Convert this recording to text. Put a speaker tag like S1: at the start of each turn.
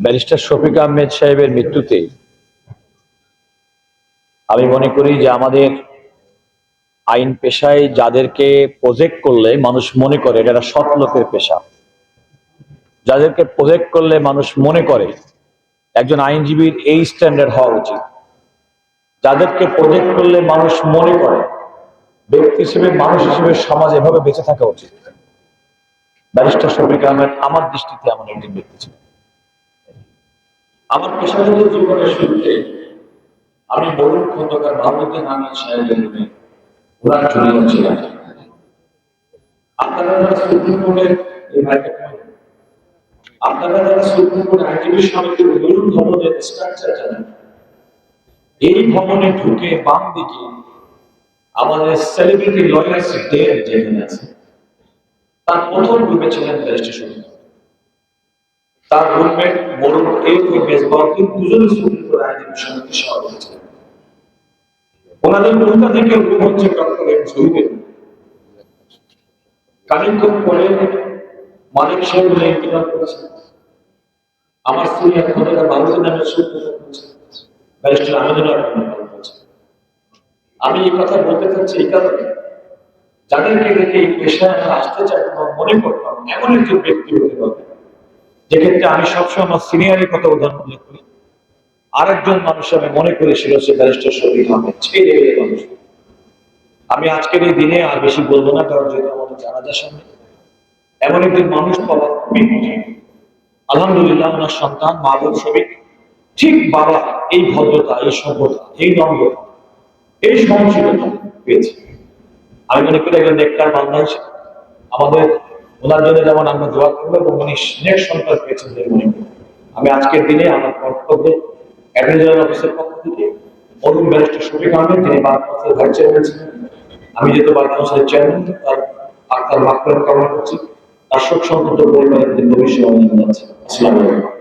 S1: Barrister Shafiq Ahmed সাহেবের মৃত্যুতে আমি মনে করি যে আমাদের আইন পেশায় যাদেরকে প্রজেক্ট করলে মানুষ মনে করে এটা সৎ লোকের পেশা, যাদেরকে প্রজেক্ট করলে মানুষ মনে করে একজন আইনজীবীর এই স্ট্যান্ডার্ড হওয়া উচিত, যাদেরকে প্রজেক্ট করলে মানুষ মনে করে ব্যক্তি হিসেবে মানুষ হিসেবে সমাজ এভাবে বেঁচে থাকা উচিত, ব্যারিস্টার শফিক আহমেদ আমার দৃষ্টিতে এমন একজন ব্যক্তি ছিলেন। আমার পেশাগত জীবনের শুরুতে আমি মরুল খন্দকার মাহমুদুদ্দিন আহমেদ সাহেবের ওনার জুনিয়র ছিলাম। আপনারা যারা সুপ্রিম কোর্টের আপনারা যারা সুপ্রিম কোর্ট আইনজীবী সমিতির মরুল ভবনের স্ট্রাকচার জানেন, এই ভবনে ঢুকে বাম দিকে আমাদের সেলিব্রিটি লয়ার্স ডের যেখানে আছে তার প্রথম রুমে ছিলেন ব্যারিস্টার শফিক। তার রুমমেট মরুল মেজবাউদ্দিন দুজন সুপ্রিম কোর্ট আইনজীবী সমিতির সভাপতি ছিলেন। ওনাদের উল্টা থেকে রুম হচ্ছে ডক্টর এম জহিরুল। কালিমপুর পরে মালিক সাহেব ইন্তেকাল করেছেন, আমার সিনিয়র খন্দকার মাহমুদুদ্দিন আহমেদ ব্যারিস্টার আহমেদুল্লাহ করেছেন। আমি এই কথা বলতে চাচ্ছি এই কারণে, যাদেরকে দেখে এই পেশায় আমরা আসতে চাই মনে করতাম এমন একজন ব্যক্তি হতে হবে, যেক্ষেত্রে আমি সবসময় আমার সিনিয়রের কথা উদাহরণ উল্লেখ করি। আরেকজন মানুষ আমি মনে করেছিল সে ব্যারিস্টার শফিক আহমেদ, সেই লেভেলের মানুষ। আমি আজকের এই দিনে আর বেশি বলবো না, কারণ যেহেতু আমাদের জানাজার সামনে এমন একজন মানুষ পাওয়া খুবই কঠিন। আলহামদুলিল্লাহ ওনার সন্তান মাহবুব শফিক ঠিক বাবা এই ভদ্রতা, এই সভ্যতা, এই নম্রতা, এই সহনশীলতা পেয়েছে। আমি মনে করি একজন নেককার বাংলাদেশ আমাদের ওনার জন্য যেমন আমরা দোয়া করবো এবং উনি নেক সন্তান পেয়েছেন বলে মনে করি। আমি আজকের দিনে আমার কর্তব্য অ্যাটর্নি জেনারেল অফিসের পক্ষ থেকে মরহুম ব্যারিস্টার শফিক আহমেদ, যিনি বার কাউন্সিলের ভাইস চেয়ারম্যান ছিলেন, আমি যেহেতু বার কাউন্সিলের চেয়ারম্যান, তার আত্মার মাগফিরাত কামনা করছি, তার শোক সন্তপ্ত পরিবারের ভবিষ্যৎ জানাচ্ছি। আসসালামু আলাইকুম।